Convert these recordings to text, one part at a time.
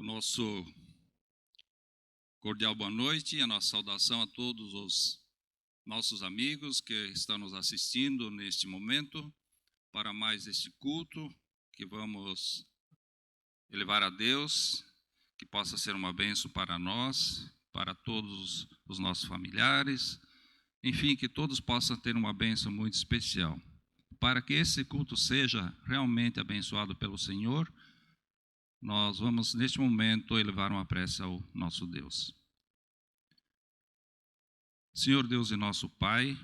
O nosso cordial boa noite e a nossa saudação a todos os nossos amigos que estão nos assistindo neste momento para mais este culto que vamos elevar a Deus, que possa ser uma bênção para nós, para todos os nossos familiares, enfim, que todos possam ter uma bênção muito especial. Para que esse culto seja realmente abençoado pelo Senhor, nós vamos, neste momento, elevar uma prece ao nosso Deus. Senhor Deus e nosso Pai,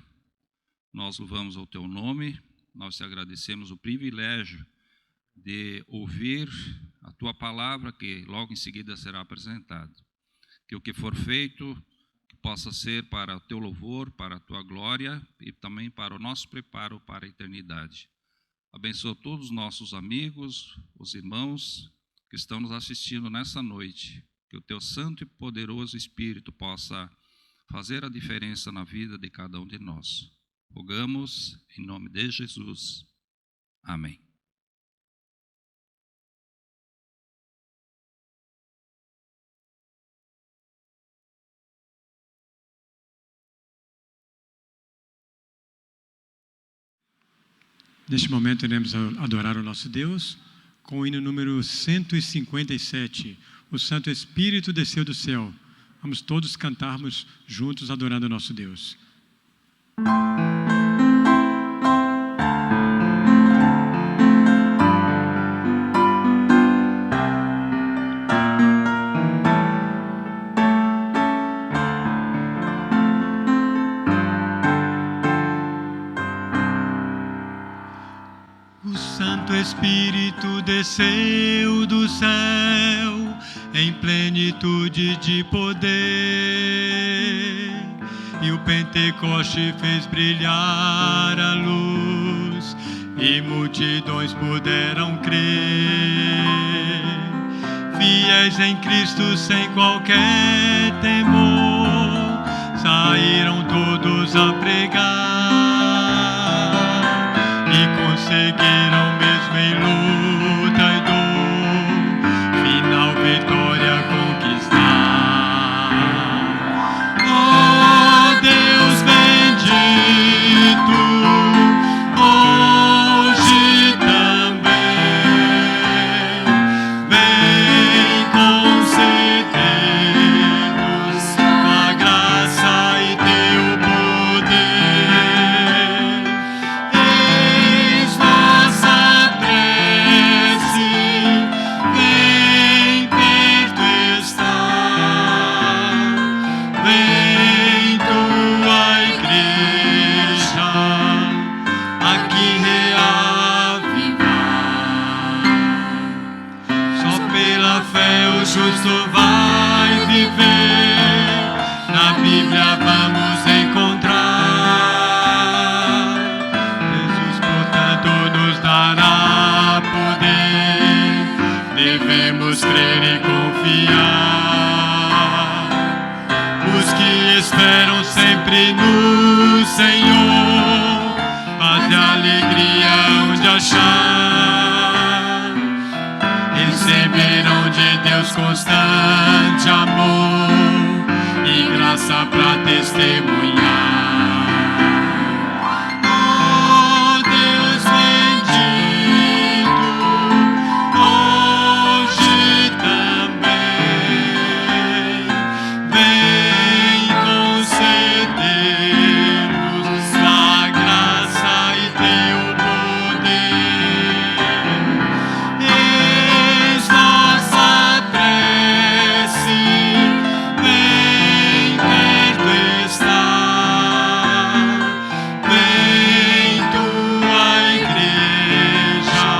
nós louvamos o Teu nome, nós te agradecemos o privilégio de ouvir a Tua palavra, que logo em seguida será apresentada. Que o que for feito, que possa ser para o Teu louvor, para a Tua glória e também para o nosso preparo para a eternidade. Abençoa todos os nossos amigos, os irmãos que estão nos assistindo nessa noite, que o Teu santo e poderoso Espírito possa fazer a diferença na vida de cada um de nós. Rogamos em nome de Jesus. Amém. Neste momento iremos adorar o nosso Deus com o hino número 157, o Santo Espírito desceu do céu. Vamos todos cantarmos juntos adorando o nosso Deus. O Santo Espírito desceu do céu em plenitude de poder, e o Pentecoste fez brilhar a luz, e multidões puderam crer. Fiéis em Cristo sem qualquer temor, saíram todos a pregar, e conseguiram mesmo em luta e dor, final vitória conquistar. Oh Deus bendito, hoje também vem conceder-nos a graça e Teu poder. Eis nossa prece, vem perto estar, vem Tua igreja aqui reavivar. Só pela fé o justo vai viver, na Bíblia vamos encontrar. Jesus, portanto, nos dará poder, devemos crer e confiar. Os que esperam sempre no Senhor, paz e alegria hão de achar. Receberão de Deus constante amor e graça para testemunhar. Oh Deus bendito, hoje também vem conceder-nos a graça e Teu poder. Eis nossa prece, vem perto estar, vem Tua igreja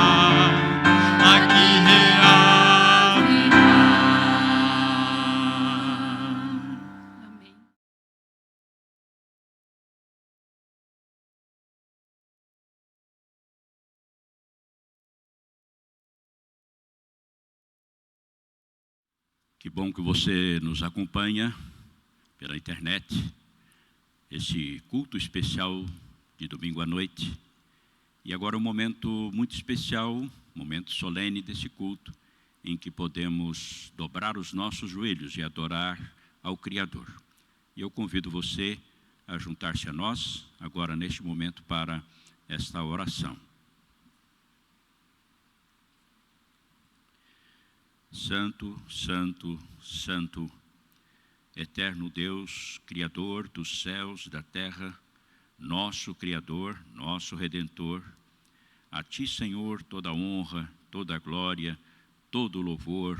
aqui reavivar. Amém. Que bom que você nos acompanha pela internet, este culto especial de domingo à noite. E agora um momento muito especial, momento solene desse culto, em que podemos dobrar os nossos joelhos e adorar ao Criador. E eu convido você a juntar-se a nós, agora neste momento, para esta oração. Santo, Santo, Santo, eterno Deus, Criador dos céus e da terra, nosso Criador, nosso Redentor, a Ti, Senhor, toda a honra, toda a glória, todo o louvor,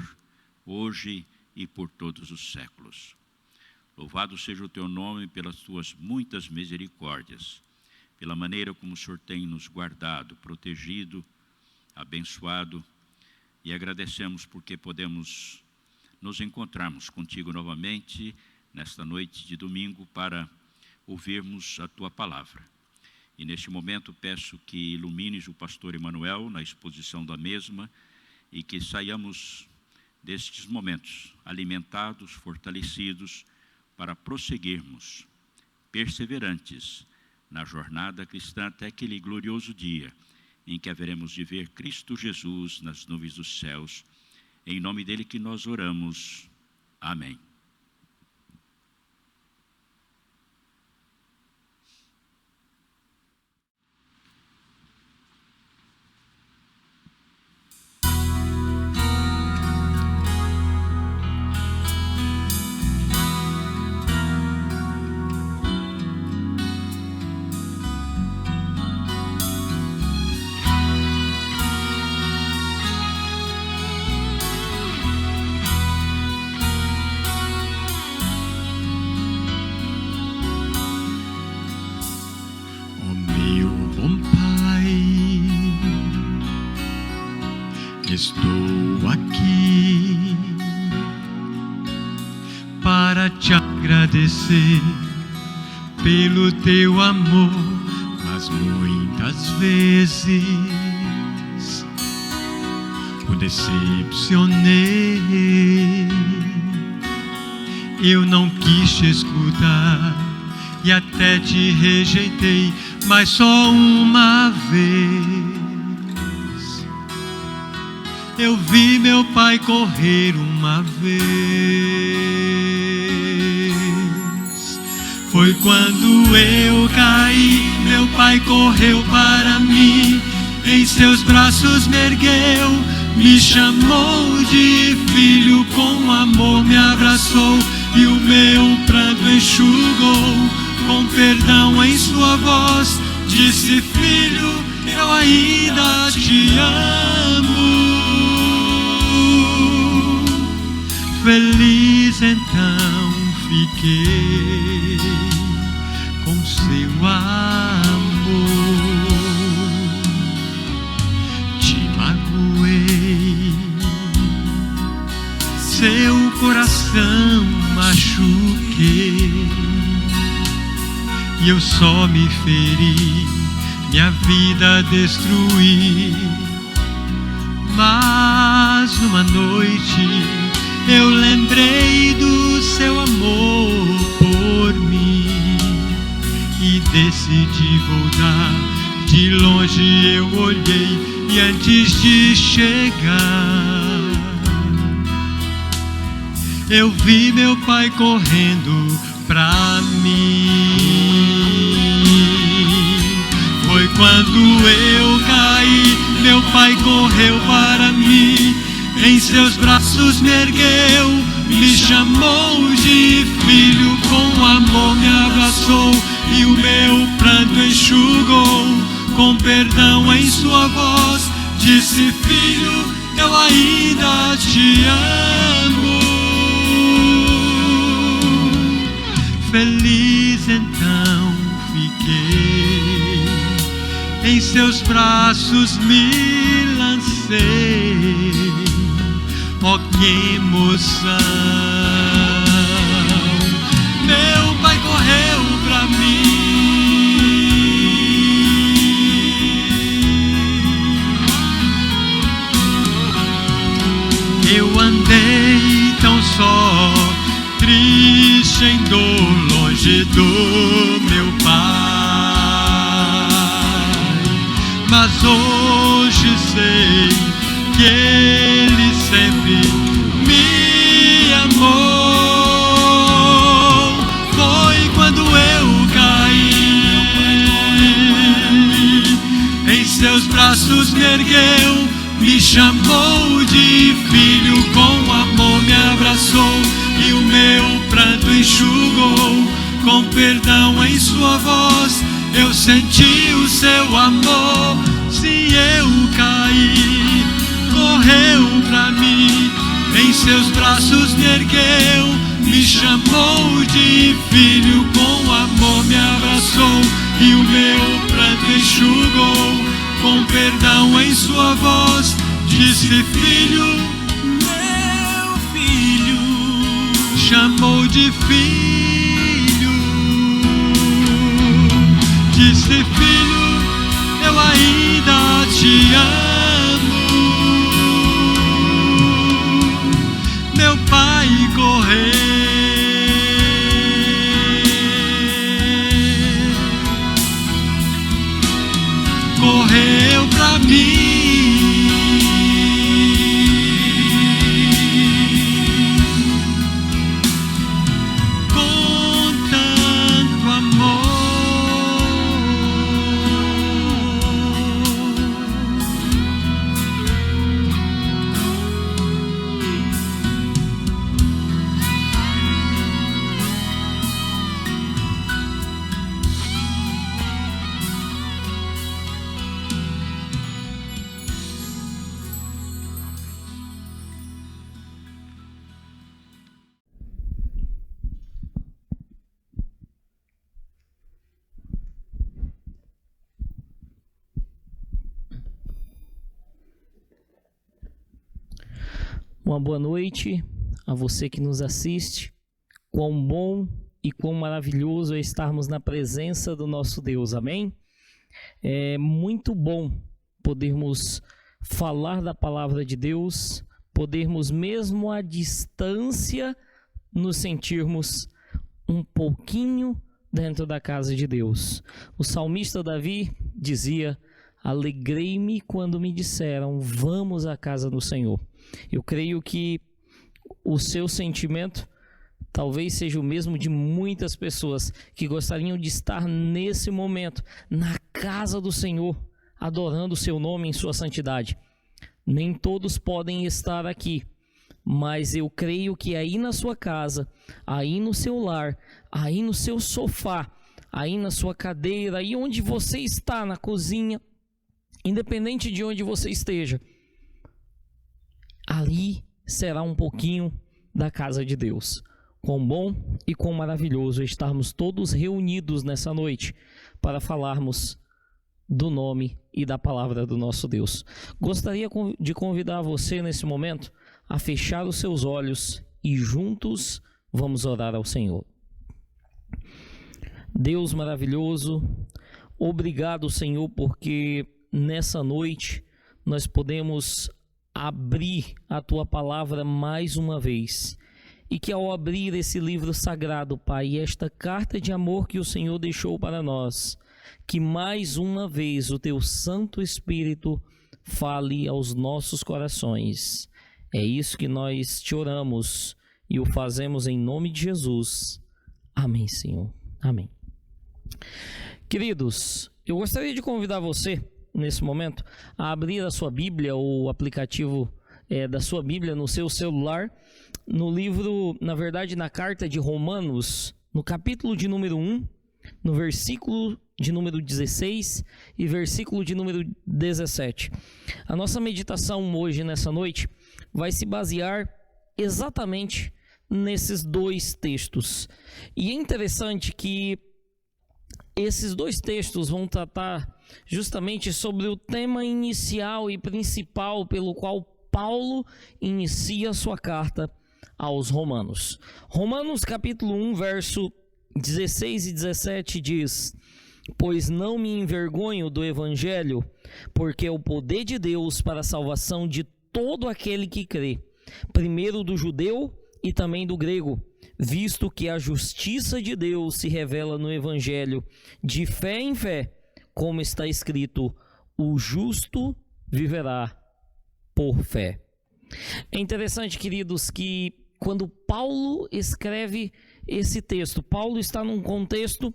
hoje e por todos os séculos. Louvado seja o Teu nome pelas Tuas muitas misericórdias, pela maneira como o Senhor tem nos guardado, protegido, abençoado, e agradecemos porque podemos nos encontrarmos contigo novamente nesta noite de domingo para ouvirmos a Tua palavra. E neste momento peço que ilumines o pastor Emanuel na exposição da mesma e que saiamos destes momentos alimentados, fortalecidos, para prosseguirmos perseverantes na jornada cristã até aquele glorioso dia em que haveremos de ver Cristo Jesus nas nuvens dos céus. Em nome dele que nós oramos. Amém. Estou aqui para te agradecer pelo teu amor, mas muitas vezes o decepcionei. Eu não quis te escutar e até te rejeitei, mas só uma vez. Eu vi meu pai correr uma vez. Foi quando eu caí, meu pai correu para mim. Em seus braços me ergueu, me chamou de filho, com amor me abraçou e o meu pranto enxugou. Com perdão em sua voz, disse: filho, eu ainda te amo. Feliz então fiquei com seu amor. Te magoei, seu coração machuquei, e eu só me feri, minha vida destruí. Mas numa noite eu lembrei do seu amor por mim e decidi voltar. De longe eu olhei e antes de chegar, eu vi meu pai correndo pra mim. Foi quando eu caí, meu pai correu para mim. Em seus braços me ergueu, me chamou de filho, com amor me abraçou e o meu pranto enxugou. Com perdão em sua voz, disse: filho, eu ainda te amo. Feliz então fiquei, em seus braços me lancei. Oh, que emoção! Meu pai correu pra mim. Eu andei tão só, triste em dor, longe do meu pai. Mas hoje sei que Ele sempre me amou. Foi quando eu caí, em seus braços me ergueu, me chamou de filho, com amor me abraçou e o meu pranto enxugou. Com perdão em sua voz, eu senti o seu amor. Se eu caí, correu pra mim, em seus braços me ergueu, me chamou de filho, com amor me abraçou e o meu pranto enxugou. Com perdão em sua voz, disse filho, meu filho, chamou de filho, disse filho, eu ainda te amo. Meu pai correu pra mim. Com tanto amor. Uma boa noite a você que nos assiste. Quão bom e quão maravilhoso é estarmos na presença do nosso Deus, amém? É muito bom podermos falar da palavra de Deus, podermos mesmo à distância nos sentirmos um pouquinho dentro da casa de Deus. O salmista Davi dizia: alegrei-me quando me disseram, vamos à casa do Senhor. Eu creio que o seu sentimento talvez seja o mesmo de muitas pessoas que gostariam de estar nesse momento, na casa do Senhor, adorando o seu nome em sua santidade. Nem todos podem estar aqui, mas eu creio que aí na sua casa, aí no seu lar, aí no seu sofá, aí na sua cadeira, aí onde você está, na cozinha, independente de onde você esteja, ali será um pouquinho da casa de Deus. Quão bom e quão maravilhoso estarmos todos reunidos nessa noite para falarmos do nome e da palavra do nosso Deus. Gostaria de convidar você nesse momento a fechar os seus olhos e juntos vamos orar ao Senhor. Deus maravilhoso, obrigado, Senhor, porque nessa noite nós podemos abrir a Tua palavra mais uma vez, e que ao abrir esse livro sagrado, Pai, esta carta de amor que o Senhor deixou para nós, que mais uma vez o Teu Santo Espírito fale aos nossos corações. É isso que nós te oramos e o fazemos em nome de Jesus. Amém, Senhor. Amém. Queridos, eu gostaria de convidar você nesse momento a abrir a sua Bíblia ou o aplicativo da sua Bíblia no seu celular, no livro, na verdade, na carta de Romanos, no capítulo de número 1, no versículo de número 16 e versículo de número 17. A nossa meditação hoje, nessa noite, vai se basear exatamente nesses dois textos. E é interessante que esses dois textos vão tratar justamente sobre o tema inicial e principal pelo qual Paulo inicia sua carta aos Romanos. Romanos capítulo 1, verso 16 e 17 diz: pois não me envergonho do evangelho, porque é o poder de Deus para a salvação de todo aquele que crê, primeiro do judeu e também do grego, visto que a justiça de Deus se revela no evangelho de fé em fé, como está escrito: o justo viverá por fé. É interessante, queridos, que quando Paulo escreve esse texto, Paulo está num contexto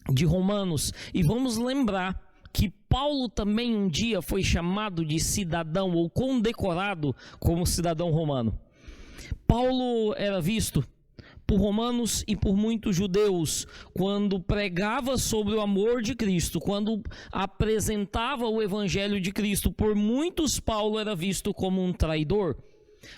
de Romanos, e vamos lembrar que Paulo também um dia foi chamado de cidadão ou condecorado como cidadão romano. Paulo era visto por romanos e por muitos judeus quando pregava sobre o amor de Cristo, quando apresentava o evangelho de Cristo. Por muitos, Paulo era visto como um traidor.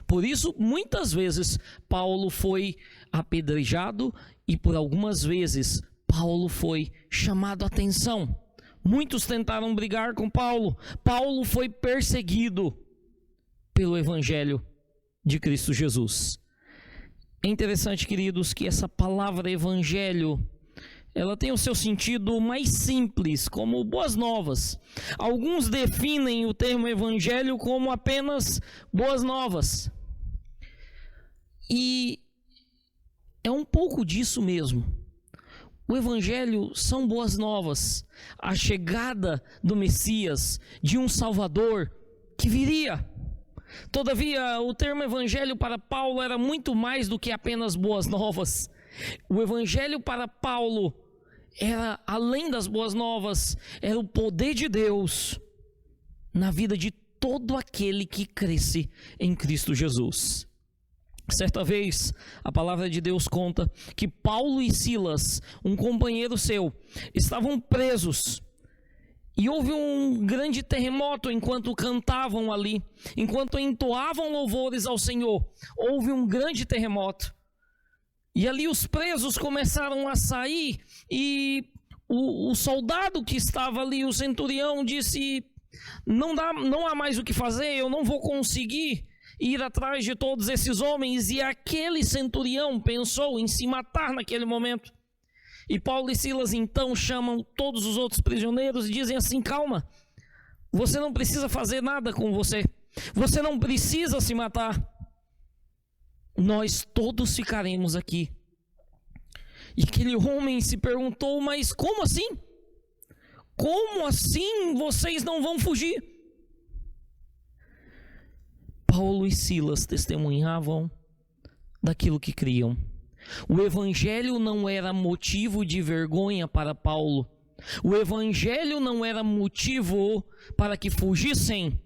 Por isso, muitas vezes, Paulo foi apedrejado e por algumas vezes, Paulo foi chamado a atenção. Muitos tentaram brigar com Paulo. Paulo foi perseguido pelo evangelho de Cristo Jesus. É interessante, queridos, que essa palavra evangelho, ela tem o seu sentido mais simples, como boas novas. Alguns definem o termo evangelho como apenas boas novas. E é um pouco disso mesmo. O evangelho são boas novas. A chegada do Messias, de um Salvador que viria. Todavia, o termo evangelho para Paulo era muito mais do que apenas boas novas. O evangelho para Paulo era, além das boas novas, era o poder de Deus na vida de todo aquele que cresce em Cristo Jesus. Certa vez, a palavra de Deus conta que Paulo e Silas, um companheiro seu, estavam presos. E houve um grande terremoto enquanto cantavam ali, enquanto entoavam louvores ao Senhor. Houve um grande terremoto. E ali os presos começaram a sair e o soldado que estava ali, o centurião, disse: não há mais o que fazer, eu não vou conseguir ir atrás de todos esses homens. E aquele centurião pensou em se matar naquele momento. E Paulo e Silas então chamam todos os outros prisioneiros e dizem assim: calma, você não precisa fazer nada com você, você não precisa se matar, nós todos ficaremos aqui. E aquele homem se perguntou: mas como assim? Como assim vocês não vão fugir? Paulo e Silas testemunhavam daquilo que criam. O evangelho não era motivo de vergonha para Paulo. O evangelho não era motivo para que fugissem.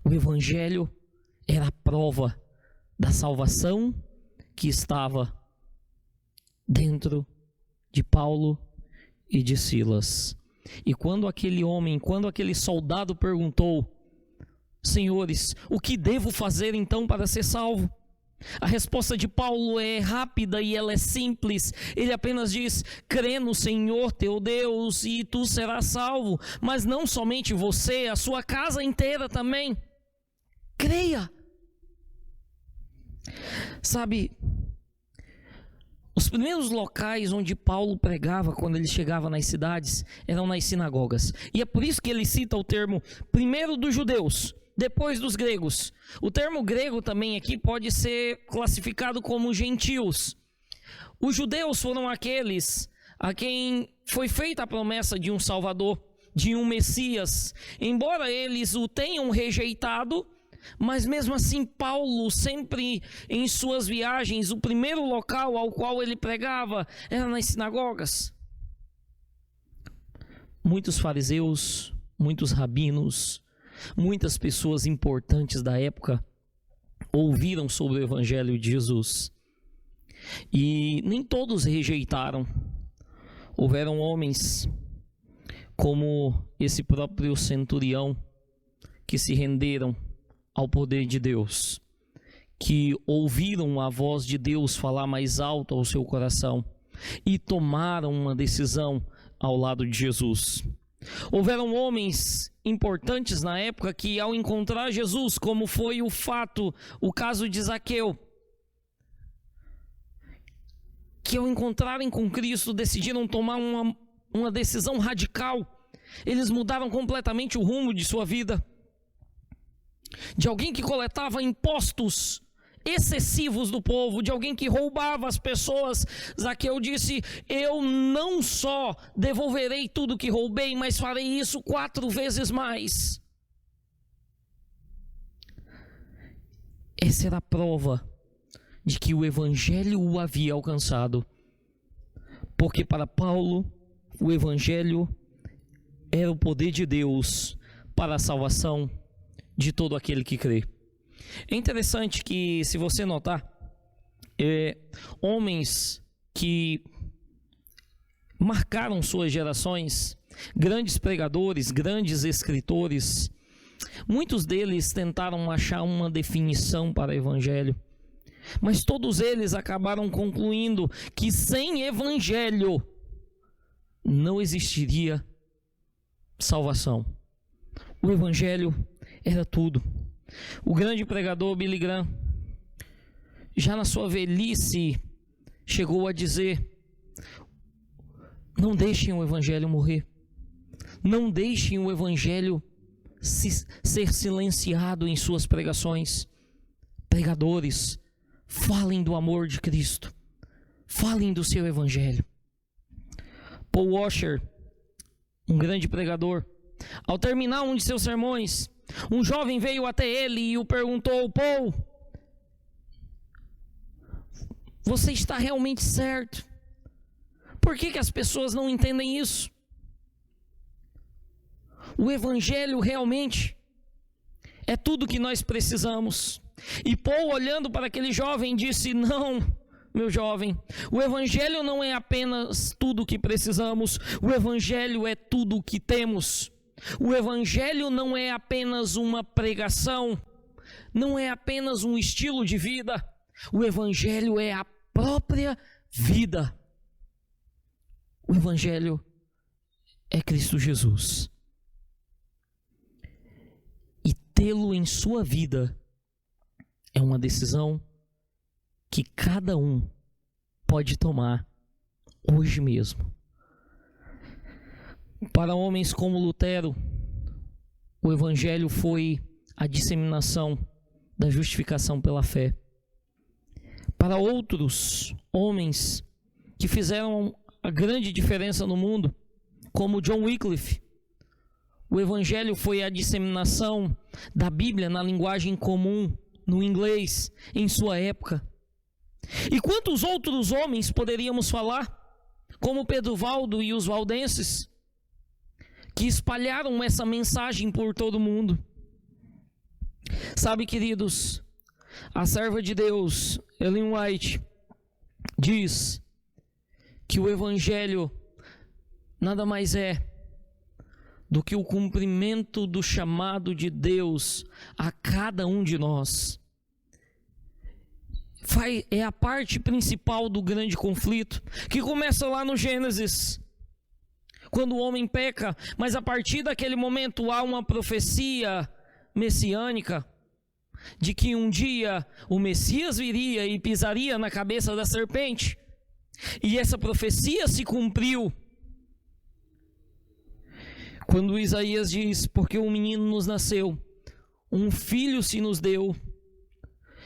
O evangelho era a prova da salvação que estava dentro de Paulo e de Silas. E quando aquele soldado perguntou: senhores, o que devo fazer então para ser salvo? A resposta de Paulo é rápida e ela é simples. Ele apenas diz: crê no Senhor teu Deus e tu serás salvo. Mas não somente você, a sua casa inteira também. Creia. Sabe, os primeiros locais onde Paulo pregava quando ele chegava nas cidades eram nas sinagogas. E é por isso que ele cita o termo primeiro dos judeus, depois dos gregos. O termo grego também aqui pode ser classificado como gentios. Os judeus foram aqueles a quem foi feita a promessa de um Salvador, de um Messias. Embora eles o tenham rejeitado, mas mesmo assim Paulo sempre em suas viagens, o primeiro local ao qual ele pregava era nas sinagogas. Muitos fariseus, muitos rabinos, muitas pessoas importantes da época ouviram sobre o evangelho de Jesus. E nem todos rejeitaram. Houveram homens como esse próprio centurião que se renderam ao poder de Deus, que ouviram a voz de Deus falar mais alto ao seu coração e tomaram uma decisão ao lado de Jesus. Houveram homens importantes na época que, ao encontrar Jesus, como foi o caso de Zaqueu, que ao encontrarem com Cristo decidiram tomar uma decisão radical. Eles mudaram completamente o rumo de sua vida. De alguém que coletava impostos excessivos do povo, de alguém que roubava as pessoas, Zaqueu disse: eu não só devolverei tudo que roubei, mas farei isso 4 vezes mais. essa era a prova de que o Evangelho o havia alcançado. Porque para Paulo, o Evangelho era o poder de Deus para a salvação de todo aquele que crê. É interessante que, se você notar, homens que marcaram suas gerações, grandes pregadores, grandes escritores, muitos deles tentaram achar uma definição para o Evangelho, mas todos eles acabaram concluindo que sem Evangelho não existiria salvação. O Evangelho era tudo. O grande pregador Billy Graham, já na sua velhice, chegou a dizer: não deixem o Evangelho morrer. Não deixem o Evangelho ser silenciado em suas pregações. Pregadores, falem do amor de Cristo. Falem do seu Evangelho. Paul Washer, um grande pregador, ao terminar um de seus sermões, um jovem veio até ele e o perguntou: Paul, você está realmente certo? Por que as pessoas não entendem isso? O Evangelho realmente é tudo que nós precisamos. E Paul, olhando para aquele jovem, disse: não, meu jovem, o Evangelho não é apenas tudo o que precisamos, o Evangelho é tudo o que temos. O Evangelho não é apenas uma pregação, não é apenas um estilo de vida, o Evangelho é a própria vida. O Evangelho é Cristo Jesus. E tê-lo em sua vida é uma decisão que cada um pode tomar hoje mesmo. Para homens como Lutero, o Evangelho foi a disseminação da justificação pela fé. Para outros homens que fizeram a grande diferença no mundo, como John Wycliffe, o Evangelho foi a disseminação da Bíblia na linguagem comum, no inglês, em sua época. E quantos outros homens poderíamos falar, como Pedro Valdo e os valdenses, que espalharam essa mensagem por todo o mundo. Sabe, queridos, a serva de Deus, Ellen White, diz que o Evangelho nada mais é do que o cumprimento do chamado de Deus a cada um de nós. É a parte principal do grande conflito, que começa lá no Gênesis, quando o homem peca, mas a partir daquele momento há uma profecia messiânica, de que um dia o Messias viria e pisaria na cabeça da serpente, e essa profecia se cumpriu, quando Isaías diz: porque um menino nos nasceu, um filho se nos deu,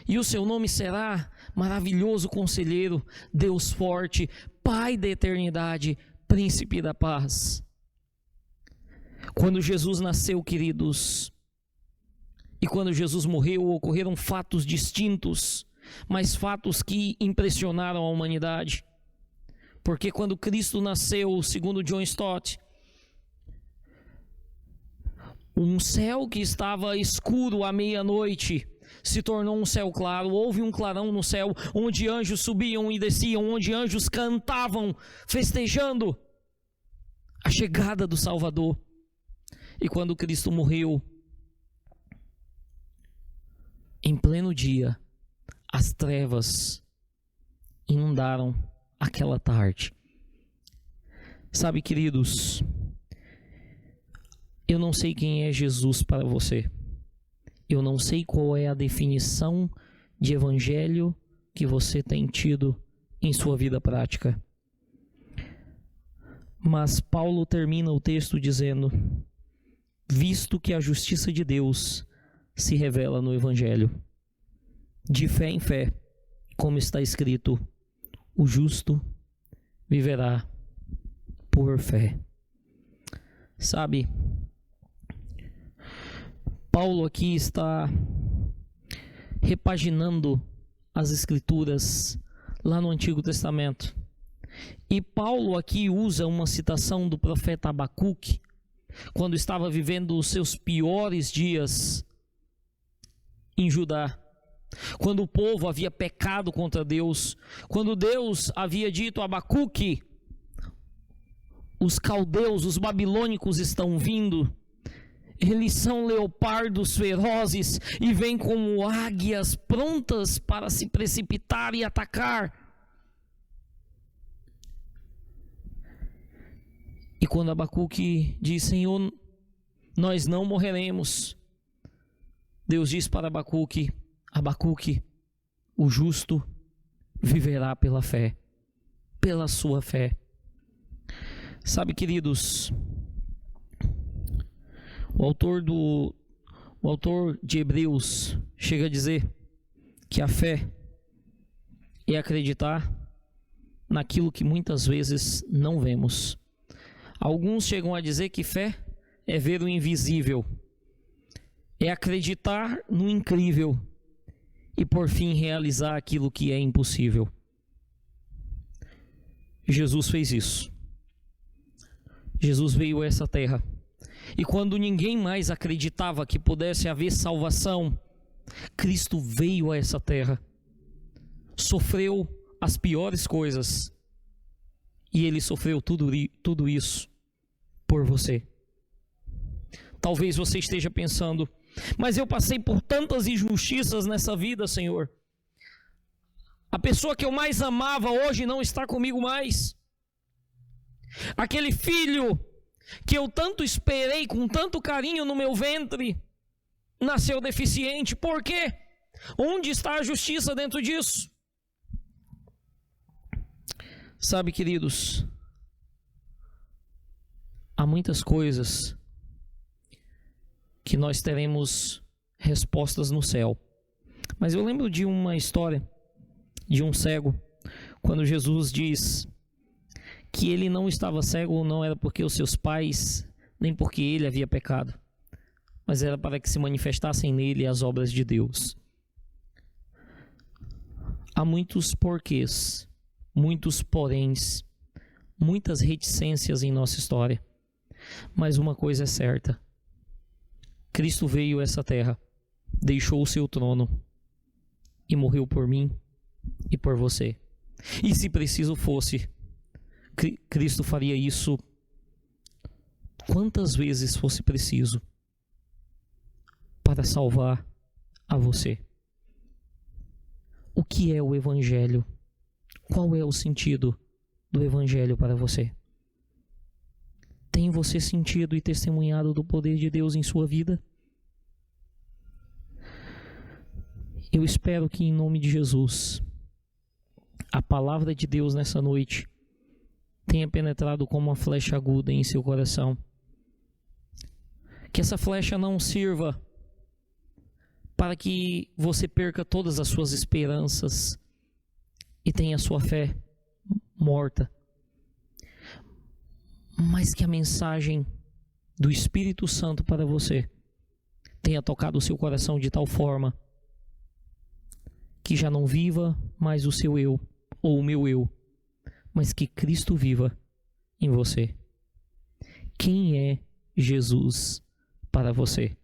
e o seu nome será Maravilhoso Conselheiro, Deus Forte, Pai da Eternidade, Príncipe da Paz. Quando Jesus nasceu, queridos, e quando Jesus morreu, ocorreram fatos distintos, mas fatos que impressionaram a humanidade. Porque quando Cristo nasceu, segundo John Stott, um céu que estava escuro à meia-noite se tornou um céu claro. Houve um clarão no céu, onde anjos subiam e desciam, onde anjos cantavam, festejando a chegada do Salvador. E quando Cristo morreu, em pleno dia, as trevas inundaram aquela tarde. Sabe, queridos, eu não sei quem é Jesus para você. Eu não sei qual é a definição de evangelho que você tem tido em sua vida prática. Mas Paulo termina o texto dizendo: visto que a justiça de Deus se revela no evangelho, de fé em fé, como está escrito, o justo viverá por fé. Sabe, Paulo aqui está repaginando as Escrituras lá no Antigo Testamento. E Paulo aqui usa uma citação do profeta Abacuque, quando estava vivendo os seus piores dias em Judá, quando o povo havia pecado contra Deus, quando Deus havia dito a Abacuque: os caldeus, os babilônicos estão vindo, eles são leopardos ferozes e vêm como águias prontas para se precipitar e atacar. E quando Abacuque diz: Senhor, nós não morreremos, Deus diz para Abacuque: Abacuque, o justo viverá pela fé, pela sua fé. Sabe, queridos, o autor de Hebreus chega a dizer que a fé é acreditar naquilo que muitas vezes não vemos. Alguns chegam a dizer que fé é ver o invisível, é acreditar no incrível e por fim realizar aquilo que é impossível. Jesus fez isso. Jesus veio a essa terra e quando ninguém mais acreditava que pudesse haver salvação, Cristo veio a essa terra, sofreu as piores coisas e Ele sofreu tudo isso por você. Talvez você esteja pensando: mas eu passei por tantas injustiças nessa vida, Senhor. A pessoa que eu mais amava hoje não está comigo mais. Aquele filho que eu tanto esperei com tanto carinho no meu ventre nasceu deficiente. Por quê? Onde está a justiça dentro disso? Sabe, queridos, há muitas coisas que nós teremos respostas no céu. Mas eu lembro de uma história de um cego, quando Jesus diz que ele não estava cego, não era porque os seus pais, nem porque ele havia pecado, mas era para que se manifestassem nele as obras de Deus. Há muitos porquês, muitos poréns, muitas reticências em nossa história, mas uma coisa é certa: Cristo veio a essa terra, deixou o seu trono e morreu por mim e por você. E se preciso fosse, Cristo faria isso quantas vezes fosse preciso para salvar a você. O que é o Evangelho? Qual é o sentido do Evangelho para você? Tem você sentido e testemunhado do poder de Deus em sua vida? Eu espero que, em nome de Jesus, a palavra de Deus nessa noite tenha penetrado como uma flecha aguda em seu coração. Que essa flecha não sirva para que você perca todas as suas esperanças e tenha a sua fé morta, mas que a mensagem do Espírito Santo para você tenha tocado o seu coração de tal forma que já não viva mais o seu eu ou o meu eu, mas que Cristo viva em você. Quem é Jesus para você?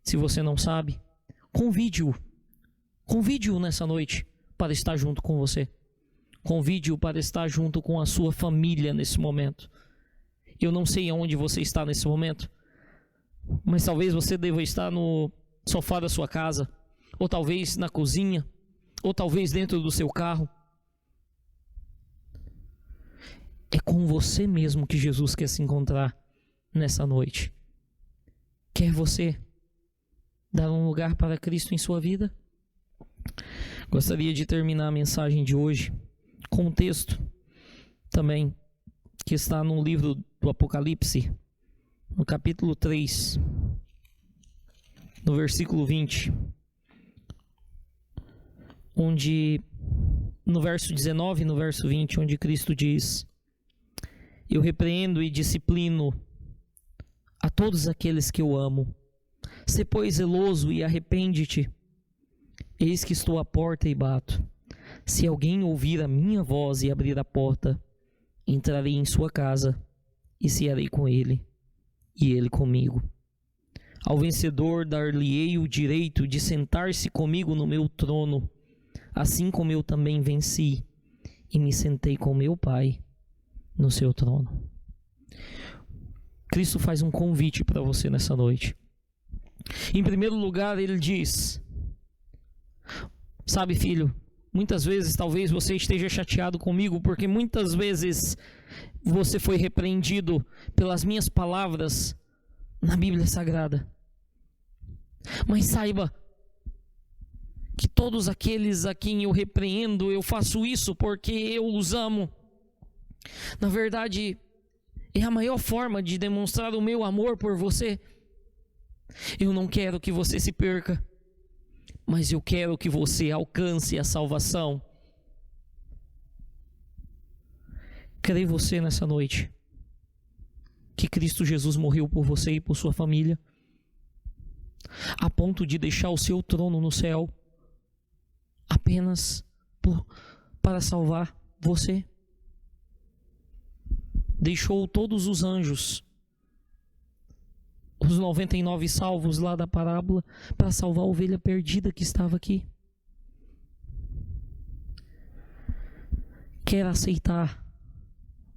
Se você não sabe, convide-o nessa noite para estar junto com você. Convide-o para estar junto com a sua família nesse momento. Eu não sei aonde você está nesse momento, mas talvez você deva estar no sofá da sua casa, ou talvez na cozinha, ou talvez dentro do seu carro. É com você mesmo que Jesus quer se encontrar nessa noite. Quer você dar um lugar para Cristo em sua vida? Gostaria de terminar a mensagem de hoje com um texto também que está no livro do Apocalipse, no capítulo 3, no versículo 20, onde, no verso 19 e no verso 20, onde Cristo diz: eu repreendo e disciplino a todos aqueles que eu amo. Sê, pois, zeloso e arrepende-te. Eis que estou à porta e bato. Se alguém ouvir a minha voz e abrir a porta, entrarei em sua casa e cearei com ele, e ele comigo. Ao vencedor dar-lhe-ei o direito de sentar-se comigo no meu trono, assim como eu também venci e me sentei com meu Pai no seu trono. Cristo faz um convite para você nessa noite. Em primeiro lugar, ele diz: sabe, filho, muitas vezes talvez você esteja chateado comigo, porque muitas vezes você foi repreendido pelas minhas palavras na Bíblia Sagrada. Mas saiba que todos aqueles a quem eu repreendo, eu faço isso porque eu os amo. Na verdade, é a maior forma de demonstrar o meu amor por você. Eu não quero que você se perca, mas eu quero que você alcance a salvação. Crê você nessa noite que Cristo Jesus morreu por você e por sua família, a ponto de deixar o seu trono no céu apenas para salvar você? Deixou todos os anjos, os 99 salvos lá da parábola, para salvar a ovelha perdida que estava aqui. Quer aceitar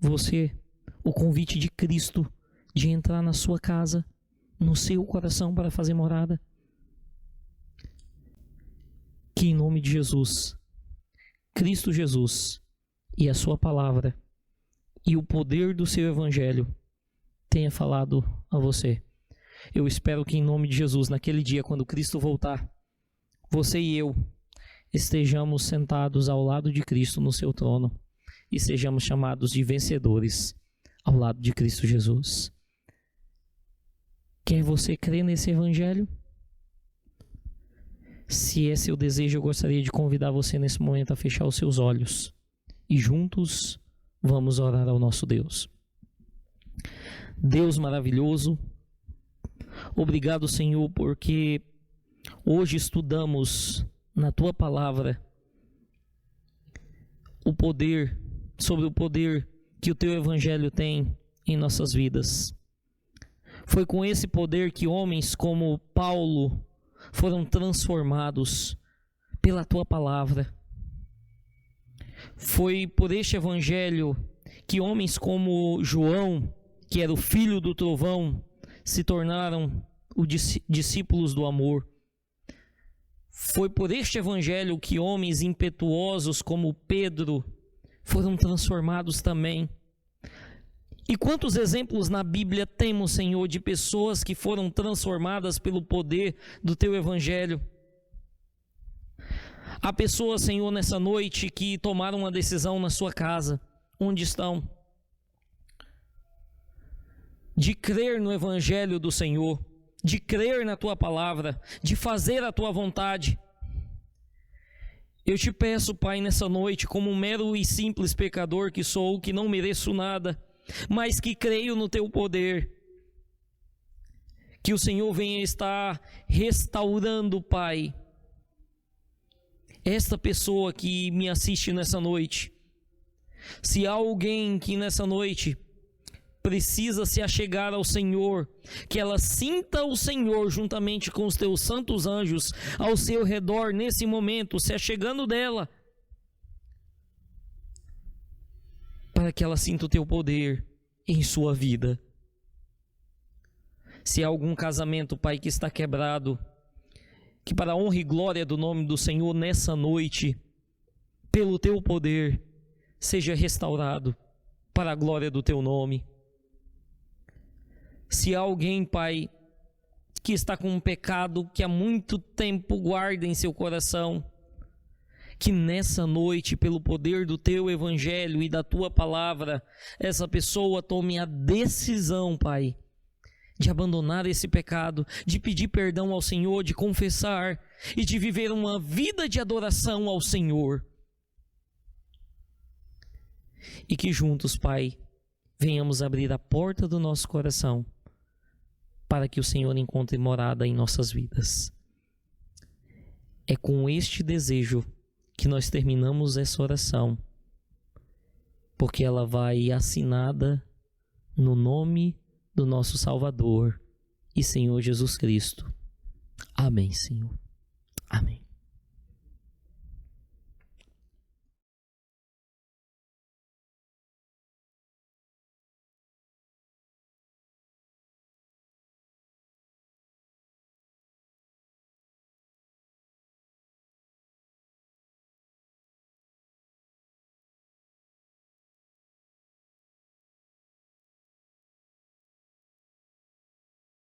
você o convite de Cristo de entrar na sua casa, no seu coração, para fazer morada? Que em nome de Jesus, Cristo Jesus e a sua palavra e o poder do seu evangelho tenha falado a você. Eu espero que em nome de Jesus, naquele dia quando Cristo voltar, você e eu estejamos sentados ao lado de Cristo no seu trono e sejamos chamados de vencedores ao lado de Cristo Jesus. Quer você crer nesse evangelho? Se é seu desejo, eu gostaria de convidar você nesse momento a fechar os seus olhos e juntos vamos orar ao nosso Deus. Deus maravilhoso, obrigado, Senhor, porque hoje estudamos na Tua Palavra sobre o poder que o Teu Evangelho tem em nossas vidas. Foi com esse poder que homens como Paulo foram transformados pela Tua Palavra. Foi por este Evangelho que homens como João, que era o filho do trovão, se tornaram os discípulos do amor. Foi por este Evangelho que homens impetuosos como Pedro foram transformados também. E quantos exemplos na Bíblia temos, Senhor, de pessoas que foram transformadas pelo poder do Teu Evangelho? Há pessoas, Senhor, nessa noite que tomaram uma decisão na sua casa, onde estão, de crer no Evangelho do Senhor, de crer na Tua Palavra, de fazer a Tua vontade. Eu te peço, Pai, nessa noite, como um mero e simples pecador que sou, que não mereço nada, mas que creio no Teu poder, que o Senhor venha estar restaurando, Pai, esta pessoa que me assiste nessa noite. Se há alguém que nessa noite precisa se achegar ao Senhor, que ela sinta o Senhor juntamente com os Teus santos anjos ao seu redor nesse momento, se achegando dela, para que ela sinta o Teu poder em sua vida. Se há algum casamento, Pai, que está quebrado, que para a honra e glória do nome do Senhor nessa noite, pelo Teu poder, seja restaurado para a glória do Teu nome. Se há alguém, Pai, que está com um pecado que há muito tempo guarda em seu coração, que nessa noite, pelo poder do Teu Evangelho e da Tua Palavra, essa pessoa tome a decisão, Pai, de abandonar esse pecado, de pedir perdão ao Senhor, de confessar e de viver uma vida de adoração ao Senhor. E que juntos, Pai, venhamos abrir a porta do nosso coração para que o Senhor encontre morada em nossas vidas. É com este desejo que nós terminamos essa oração, porque ela vai assinada no nome do nosso Salvador e Senhor Jesus Cristo. Amém, Senhor. Amém.